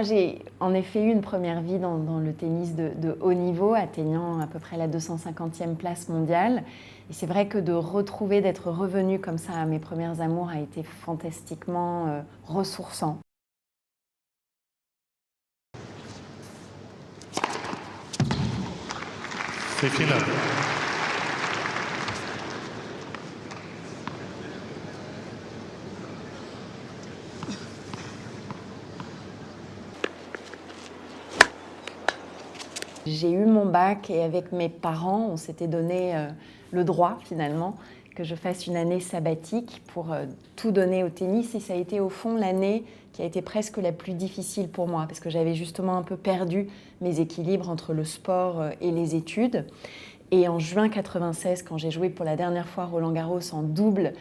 Moi, j'ai en effet eu une première vie dans le tennis de haut niveau, atteignant à peu près la 250e place mondiale. Et c'est vrai que de retrouver, d'être revenue comme ça à mes premières amours a été fantastiquement ressourçant. C'est final. J'ai eu mon bac et avec mes parents, on s'était donné le droit finalement que je fasse une année sabbatique pour tout donner au tennis. Et ça a été au fond l'année qui a été presque la plus difficile pour moi parce que j'avais justement un peu perdu mes équilibres entre le sport et les études. Et en juin 96, quand j'ai joué pour la dernière fois Roland-Garros en double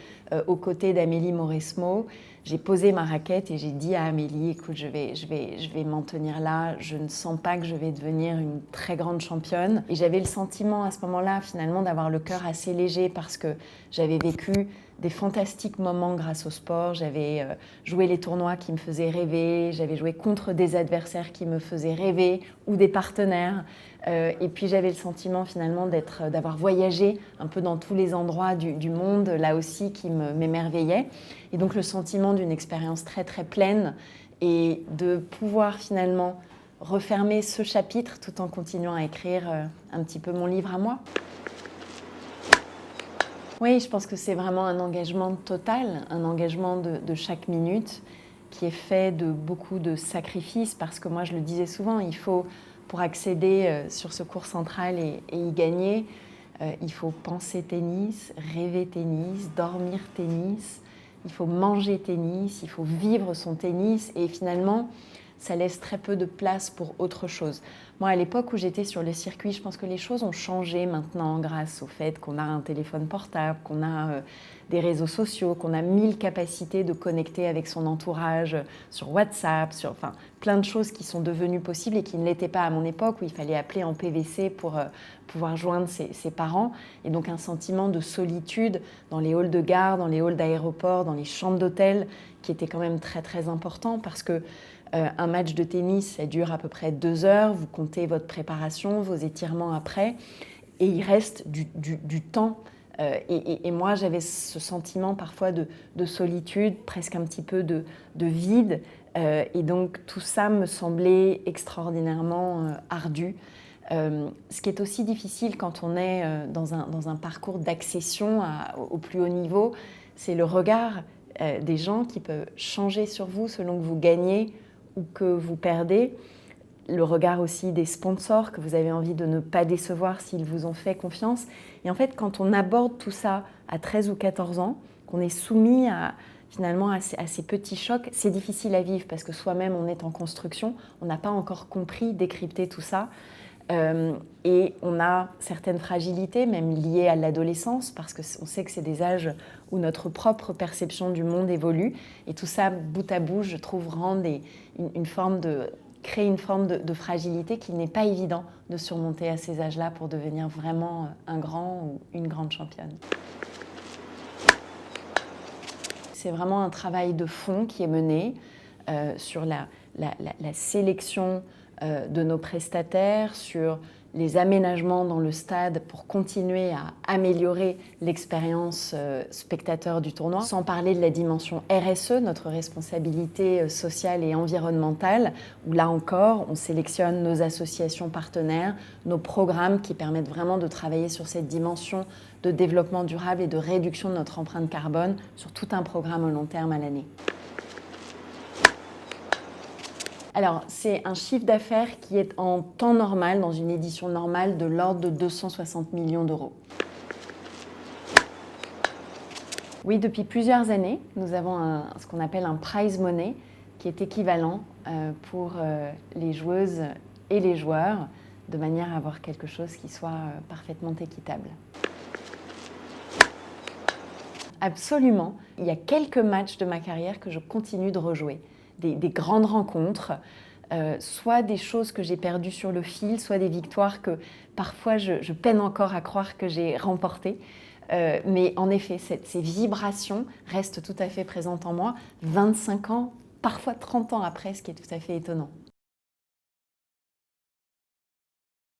aux côtés d'Amélie Mauresmo, j'ai posé ma raquette et j'ai dit à Amélie, écoute, je vais m'en tenir là, je ne sens pas que je vais devenir une très grande championne. Et j'avais le sentiment à ce moment-là finalement d'avoir le cœur assez léger parce que j'avais vécu des fantastiques moments grâce au sport. J'avais joué les tournois qui me faisaient rêver, j'avais joué contre des adversaires qui me faisaient rêver ou des partenaires. Et puis j'avais le sentiment finalement d'avoir voyagé un peu dans tous les endroits du monde, là aussi, qui m'émerveillait. Et donc le sentiment d'une expérience très très pleine et de pouvoir finalement refermer ce chapitre tout en continuant à écrire un petit peu mon livre à moi. Oui, je pense que c'est vraiment un engagement total, un engagement de chaque minute qui est fait de beaucoup de sacrifices parce que moi je le disais souvent, il faut pour accéder sur ce court central et y gagner, il faut penser tennis, rêver tennis, dormir tennis, il faut manger tennis, il faut vivre son tennis et finalement ça laisse très peu de place pour autre chose. Moi, à l'époque où j'étais sur le circuit, je pense que les choses ont changé maintenant grâce au fait qu'on a un téléphone portable, qu'on a des réseaux sociaux, qu'on a 1000 capacités de connecter avec son entourage sur WhatsApp, enfin, plein de choses qui sont devenues possibles et qui ne l'étaient pas à mon époque où il fallait appeler en PVC pour pouvoir joindre ses parents. Et donc un sentiment de solitude dans les halls de gare, dans les halls d'aéroport, dans les chambres d'hôtel qui était quand même très très important parce que un match de tennis, ça dure à peu près 2 heures, vous comptez votre préparation, vos étirements après, et il reste du temps. Et moi, j'avais ce sentiment parfois de solitude, presque un petit peu de vide, et donc tout ça me semblait extraordinairement ardu. Ce qui est aussi difficile quand on est dans un parcours d'accession au plus haut niveau, c'est le regard des gens qui peuvent changer sur vous selon que vous gagnez ou que vous perdez, le regard aussi des sponsors que vous avez envie de ne pas décevoir s'ils vous ont fait confiance. Et en fait, quand on aborde tout ça à 13 ou 14 ans, qu'on est soumis finalement à ces petits chocs, c'est difficile à vivre parce que soi-même on est en construction, on n'a pas encore compris, décrypter tout ça. Et on a certaines fragilités, même liées à l'adolescence, parce qu'on sait que c'est des âges où notre propre perception du monde évolue. Et tout ça, bout à bout, je trouve, crée une forme de fragilité qu'il n'est pas évident de surmonter à ces âges-là pour devenir vraiment un grand ou une grande championne. C'est vraiment un travail de fond qui est mené sur la sélection de nos prestataires, sur les aménagements dans le stade pour continuer à améliorer l'expérience spectateur du tournoi, sans parler de la dimension RSE, notre responsabilité sociale et environnementale, où là encore, on sélectionne nos associations partenaires, nos programmes qui permettent vraiment de travailler sur cette dimension de développement durable et de réduction de notre empreinte carbone sur tout un programme au long terme à l'année. Alors, c'est un chiffre d'affaires qui est en temps normal, dans une édition normale, de l'ordre de 260 millions d'euros. Oui, depuis plusieurs années, nous avons ce qu'on appelle un prize money, qui est équivalent pour les joueuses et les joueurs, de manière à avoir quelque chose qui soit parfaitement équitable. Absolument. Il y a quelques matchs de ma carrière que je continue de rejouer. Des grandes rencontres, soit des choses que j'ai perdues sur le fil, soit des victoires que parfois je peine encore à croire que j'ai remportées. Mais en effet, ces vibrations restent tout à fait présentes en moi, 25 ans, parfois 30 ans après, ce qui est tout à fait étonnant.